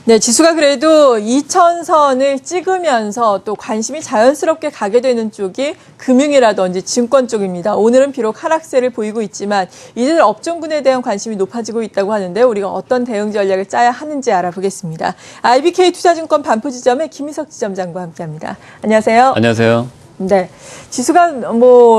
네, 지수가 그래도 2000선을 찍으면서 또 관심이 자연스럽게 가게 되는 쪽이 금융이라든지 증권 쪽입니다. 오늘은 비록 하락세를 보이고 있지만 이들 업종군에 대한 관심이 높아지고 있다고 하는데 우리가 어떤 대응 전략을 짜야 하는지 알아보겠습니다. IBK 투자증권 반포지점의 김희석 지점장과 함께합니다. 안녕하세요. 안녕하세요. 네, 지수가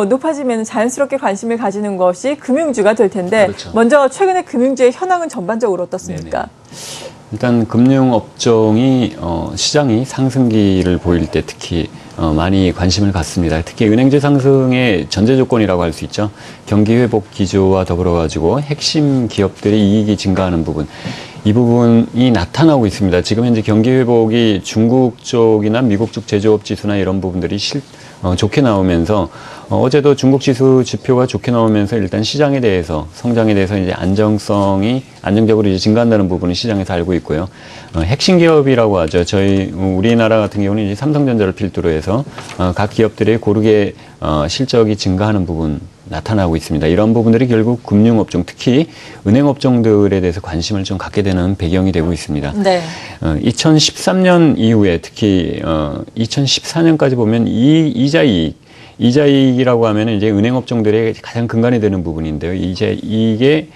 높아지면 자연스럽게 관심을 가지는 것이 금융주가 될 텐데 그렇죠. 먼저 최근에 금융주의 현황은 전반적으로 어떻습니까? 네네. 일단 금융업종이 시장이 상승기를 보일 때 특히 많이 관심을 갖습니다. 특히 은행주 상승의 전제 조건이라고 할 수 있죠. 경기 회복 기조와 더불어 가지고 핵심 기업들의 이익이 증가하는 부분, 이 부분이 나타나고 있습니다. 지금 현재 경기 회복이 중국 쪽이나 미국 쪽 제조업 지수나 이런 부분들이 좋게 나오면서 어제도 중국 지수 지표가 좋게 나오면서 일단 시장에 대해서 성장에 대해서 이제 안정적으로 이제 증가한다는 부분은 시장에서 알고 있고요. 핵심 기업이라고 하죠. 우리나라 같은 경우는 이제 삼성전자를 필두로 해서 각 기업들의 고르게 실적이 증가하는 부분 나타나고 있습니다. 이런 부분들이 결국 금융업종, 특히 은행업종들에 대해서 관심을 좀 갖게 되는 배경이 되고 있습니다. 네. 2013년 이후에 특히 2014년까지 보면 이자이익이라고 하면 이제 은행업종들의 가장 근간이 되는 부분인데요. 이제 이게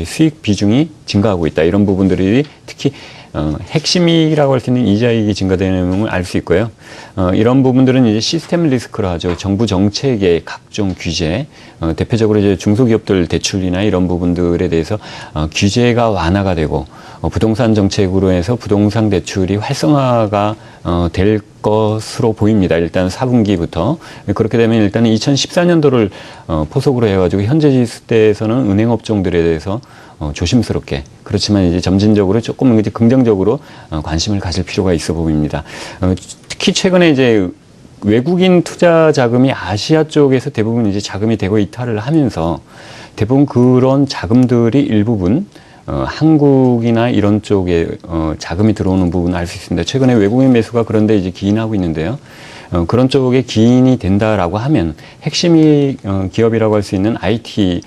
수익 비중이 증가하고 있다. 이런 부분들이 특히 핵심이라고 할 수 있는 이자이익이 증가되는 부분을 알 수 있고요. 이런 부분들은 이제 시스템 리스크로 하죠. 정부 정책의 각종 규제, 대표적으로 이제 중소기업들 대출이나 이런 부분들에 대해서 규제가 완화가 되고 부동산 정책으로 해서 부동산 대출이 활성화가 될 것으로 보입니다. 일단 4분기부터. 그렇게 되면 일단은 2014년도를 포석으로 해가지고 현재 시대에서는 은행업종들에 대해서 조심스럽게, 그렇지만 이제 점진적으로 조금 이제 긍정적으로 관심을 가질 필요가 있어 보입니다. 특히 최근에 이제 외국인 투자 자금이 아시아 쪽에서 대부분 이제 자금이 대거 이탈을 하면서 대부분 그런 자금들이 일부분 한국이나 이런 쪽에 자금이 들어오는 부분을 알 수 있습니다. 최근에 외국인 매수가 그런데 이제 기인하고 있는데요. 그런 쪽에 기인이 된다라고 하면 핵심이 기업이라고 할 수 있는 IT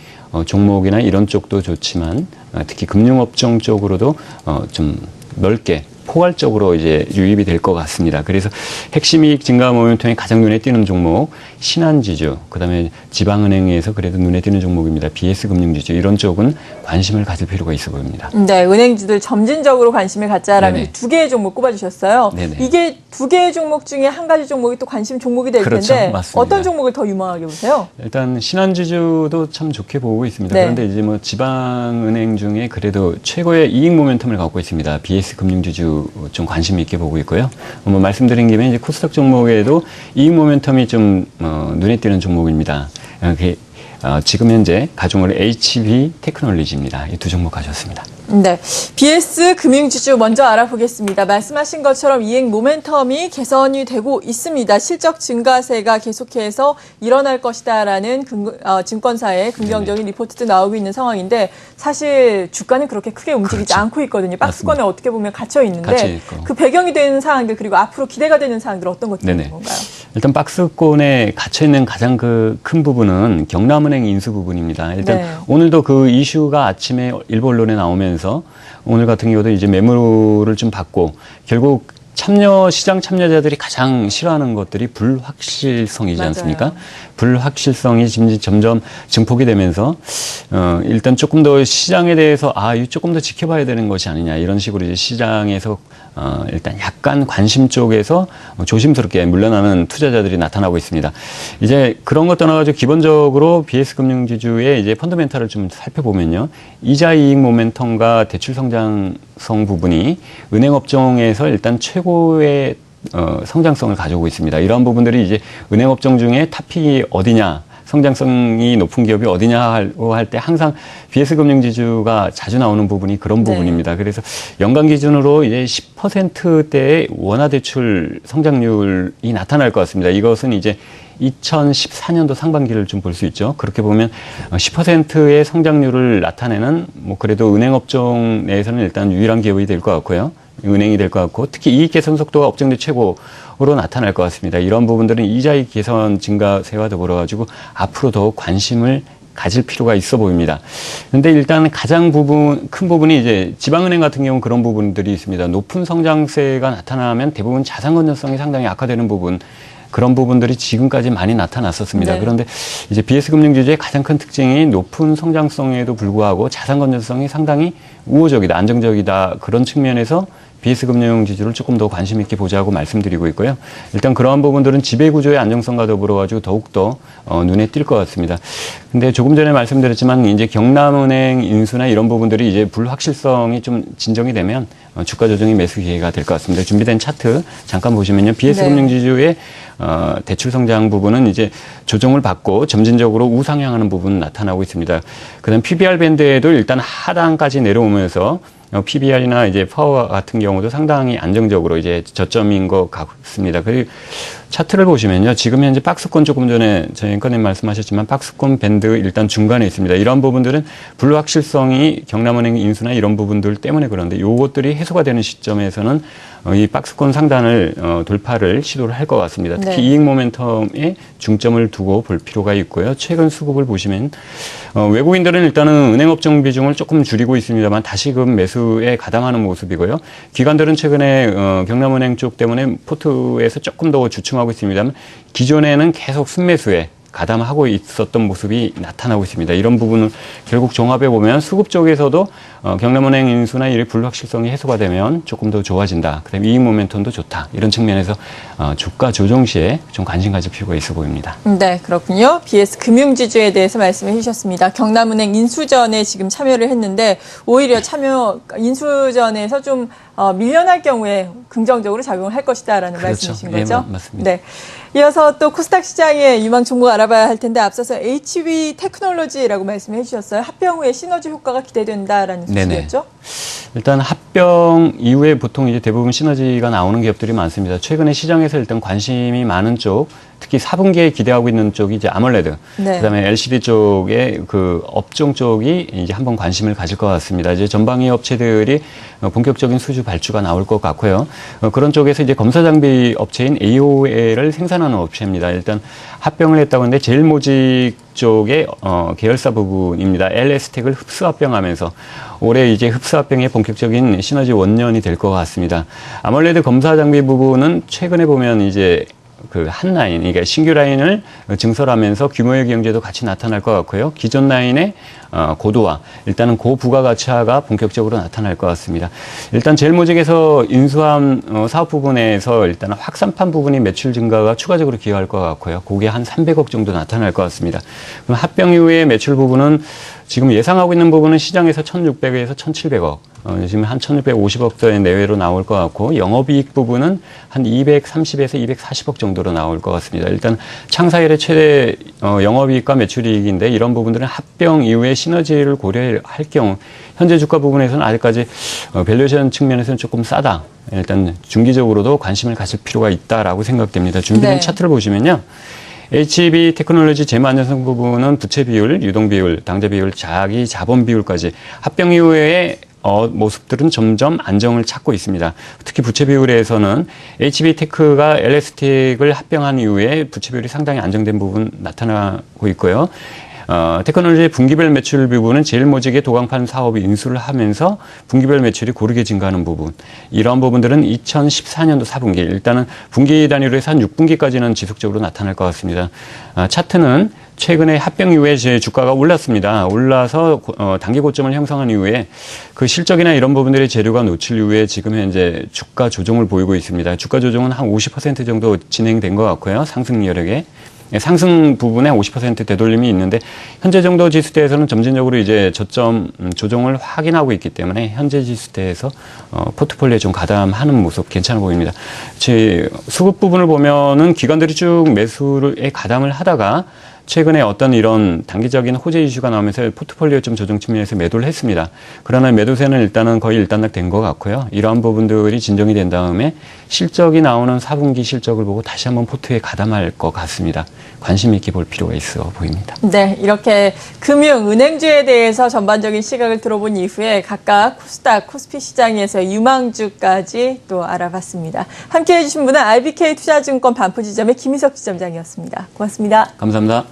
종목이나 이런 쪽도 좋지만 특히 금융업종 쪽으로도 좀 넓게 포괄적으로 이제 유입이 될 것 같습니다. 그래서 핵심 이익 증가 모멘텀이 가장 눈에 띄는 종목, 신한지주, 그다음에 지방은행에서 그래도 눈에 띄는 종목입니다. BS금융지주, 이런 쪽은 관심을 가질 필요가 있어 보입니다. 네, 은행주들 점진적으로 관심을 갖자라면 네네. 두 개의 종목 꼽아주셨어요. 네네. 이게 두 개의 종목 중에 한 가지 종목이 또 관심 종목이 될 그렇죠. 텐데 맞습니다. 어떤 종목을 더 유망하게 보세요? 일단 신한지주도 참 좋게 보고 있습니다. 네. 그런데 이제 뭐 지방은행 중에 그래도 최고의 이익 모멘텀을 갖고 있습니다. BS금융지주 좀 관심 있게 보고 있고요. 뭐 말씀드린 김에 이제 코스닥 종목에도 이익 모멘텀이 좀 눈에 띄는 종목입니다. 지금 현재 가중을 HB 테크놀로지입니다. 이 두 종목 가져왔습니다. 네, BS 금융지주 먼저 알아보겠습니다. 말씀하신 것처럼 이익 모멘텀이 개선이 되고 있습니다. 실적 증가세가 계속해서 일어날 것이다라는 증권사의 긍정적인 리포트도 나오고 있는 상황인데 사실 주가는 그렇게 크게 움직이지 그렇죠. 않고 있거든요. 박스권에 맞습니다. 어떻게 보면 갇혀 있는데 있고. 그 배경이 되는 사항들 그리고 앞으로 기대가 되는 사항들 어떤 것들이 있는 건가요? 일단 박스권에 갇혀 있는 가장 큰 부분은 경남은행 인수 부분입니다. 일단 네. 오늘도 그 이슈가 아침에 일부 언론에 나오면서 오늘 같은 경우도 이제 매물을 좀 받고 결국 시장 참여자들이 가장 싫어하는 것들이 불확실성이지 맞아요. 않습니까? 불확실성이 지금 점점 증폭이 되면서 일단 조금 더 시장에 대해서 조금 더 지켜봐야 되는 것이 아니냐, 이런 식으로 이제 시장에서 일단 약간 관심 쪽에서 조심스럽게 물러나는 투자자들이 나타나고 있습니다. 이제 그런 것 떠나가지고 기본적으로 BS금융지주의 이제 펀더멘탈을 좀 살펴보면요, 이자 이익 모멘텀과 대출 성장성 부분이 은행업종에서 일단 최고의 성장성을 가져오고 있습니다. 이러한 부분들이 이제 은행업종 중에 탑픽이 어디냐, 성장성이 높은 기업이 어디냐고 할 때 항상 BS금융지주가 자주 나오는 부분이 그런 부분입니다. 그래서 연간 기준으로 이제 10%대의 원화대출 성장률이 나타날 것 같습니다. 이것은 이제 2014년도 상반기를 좀 볼 수 있죠. 그렇게 보면 10%의 성장률을 나타내는 그래도 은행업종 내에서는 일단 유일한 기업이 될 것 같고요. 은행이 될 것 같고, 특히 이익 개선 속도가 업종대 최고로 나타날 것 같습니다. 이런 부분들은 이자익 개선 증가세와 더불어 가지고 앞으로 더 관심을 가질 필요가 있어 보입니다. 그런데 일단 가장 큰 부분이 이제 지방은행 같은 경우는 그런 부분들이 있습니다. 높은 성장세가 나타나면 대부분 자산 건전성이 상당히 악화되는 부분, 그런 부분들이 지금까지 많이 나타났었습니다. 네. 그런데 이제 BS 금융지주의 가장 큰 특징이 높은 성장성에도 불구하고 자산 건전성이 상당히 우호적이다, 안정적이다, 그런 측면에서 BS 금융지주를 조금 더 관심 있게 보자고 말씀드리고 있고요. 일단 그러한 부분들은 지배구조의 안정성과 더불어가지고 더욱더 눈에 띌 것 같습니다. 근데 조금 전에 말씀드렸지만 이제 경남은행 인수나 이런 부분들이 이제 불확실성이 좀 진정이 되면 주가 조정이 매수 기회가 될 것 같습니다. 준비된 차트 잠깐 보시면요. BS 네. 금융지주의 대출 성장 부분은 이제 조정을 받고 점진적으로 우상향하는 부분 나타나고 있습니다. 그다음 PBR 밴드에도 일단 하단까지 내려오면서 PBR이나 이제 파워 같은 경우도 상당히 안정적으로 이제 저점인 것 같습니다. 그리고 차트를 보시면요. 지금 현재 박스권 조금 전에 저희 앵커님 말씀하셨지만 박스권 밴드 일단 중간에 있습니다. 이런 부분들은 불확실성이 경남은행 인수나 이런 부분들 때문에 그런데 요것들이 해소가 되는 시점에서는 이 박스권 상단을 돌파를 시도를 할 것 같습니다. 특히 네. 이익 모멘텀에 중점을 두고 볼 필요가 있고요. 최근 수급을 보시면 외국인들은 일단은 은행업종 비중을 조금 줄이고 있습니다만 다시금 매수에 가담하는 모습이고요. 기관들은 최근에 경남은행 쪽 때문에 포트에서 조금 더 주춤하고 있습니다만 기존에는 계속 순매수에 가담하고 있었던 모습이 나타나고 있습니다. 이런 부분을 결국 종합해 보면 수급 쪽에서도 경남은행 인수나 이 불확실성이 해소가 되면 조금 더 좋아진다. 그다음에 이익 모멘텀도 좋다. 이런 측면에서 주가 조정 시에 좀 관심 가질 필요가 있어 보입니다. 네, 그렇군요. BS 금융지주에 대해서 말씀해 주셨습니다. 경남은행 인수전에 지금 참여를 했는데 오히려 인수전에서 좀 밀려날 경우에 긍정적으로 작용을 할 것이다라는 그렇죠. 말씀이신 거죠? 예, 맞습니다. 네. 이어서 또 코스닥 시장의 유망 종목 알아봐야 할 텐데 앞서서 HB 테크놀로지라고 말씀해 주셨어요. 합병 후에 시너지 효과가 기대된다라는 소식이었죠? 일단 합병 이후에 보통 이제 대부분 시너지가 나오는 기업들이 많습니다. 최근에 시장에서 일단 관심이 많은 쪽, 특히 4분기에 기대하고 있는 쪽이 이제 아몰레드, 네. 그다음에 LCD 쪽의 그 업종 쪽이 이제 한번 관심을 가질 것 같습니다. 이제 전방위 업체들이 본격적인 수주 발주가 나올 것 같고요. 그런 쪽에서 이제 검사 장비 업체인 AOL을 생산하는 업체입니다. 일단 합병을 했다고 하는데 제일모직 쪽의 계열사 부분입니다. LS텍을 흡수합병하면서 올해 이제 흡수합병의 본격적인 시너지 원년이 될 것 같습니다. 아몰레드 검사 장비 부분은 최근에 보면 이제 그 한 라인, 그러니까 신규 라인을 증설하면서 규모의 경제도 같이 나타날 것 같고요. 기존 라인의 고도화, 일단은 고부가가치화가 본격적으로 나타날 것 같습니다. 일단 제일모직에서 인수한 사업 부분에서 일단 확산판 부분이 매출 증가가 추가적으로 기여할 것 같고요. 그게 한 300억 정도 나타날 것 같습니다. 그럼 합병 이후의 매출 부분은 지금 예상하고 있는 부분은 시장에서 1,600에서 1,700억, 지금 한 1,650억 대 내외로 나올 것 같고 영업이익 부분은 한 230에서 240억 정도로 나올 것 같습니다. 일단 창사 이래 최대 영업이익과 매출이익인데 이런 부분들은 합병 이후에 시너지를 고려할 경우 현재 주가 부분에서는 아직까지 밸류에이션 측면에서는 조금 싸다. 일단 중기적으로도 관심을 가질 필요가 있다라고 생각됩니다. 준비된 네. 차트를 보시면요. HB 테크놀로지 재무안전성 부분은 부채 비율, 유동 비율, 당좌 비율, 자기 자본 비율까지 합병 이후에 모습들은 점점 안정을 찾고 있습니다. 특히 부채 비율에서는 HB테크가 LS텍을 합병한 이후에 부채 비율이 상당히 안정된 부분 나타나고 있고요. 테크놀로지 분기별 매출 부분은 제일모직의 도강판 사업이 인수를 하면서 분기별 매출이 고르게 증가하는 부분. 이러한 부분들은 2014년도 4분기, 일단은 분기 단위로 해서 한 6분기까지는 지속적으로 나타날 것 같습니다. 차트는 최근에 합병 이후에 제 주가가 올랐습니다. 올라서 단기 고점을 형성한 이후에 그 실적이나 이런 부분들의 재료가 놓칠 이후에 지금 현재 주가 조정을 보이고 있습니다. 주가 조정은 한 50% 정도 진행된 것 같고요. 상승 여력에. 상승 부분에 50% 되돌림이 있는데 현재 정도 지수대에서는 점진적으로 이제 저점 조정을 확인하고 있기 때문에 현재 지수대에서 포트폴리오에 좀 가담하는 모습 괜찮아 보입니다. 제 수급 부분을 보면은 기관들이 쭉 매수에 가담을 하다가 최근에 어떤 이런 단기적인 호재 이슈가 나오면서 포트폴리오 좀 조정 측면에서 매도를 했습니다. 그러나 매도세는 일단은 거의 일단락된 것 같고요. 이러한 부분들이 진정이 된 다음에 실적이 나오는 4분기 실적을 보고 다시 한번 포트에 가담할 것 같습니다. 관심 있게 볼 필요가 있어 보입니다. 네, 이렇게 금융, 은행주에 대해서 전반적인 시각을 들어본 이후에 각각 코스닥, 코스피 시장에서 유망주까지 또 알아봤습니다. 함께해 주신 분은 RBK 투자증권 반포지점의 김희석 지점장이었습니다. 고맙습니다. 감사합니다.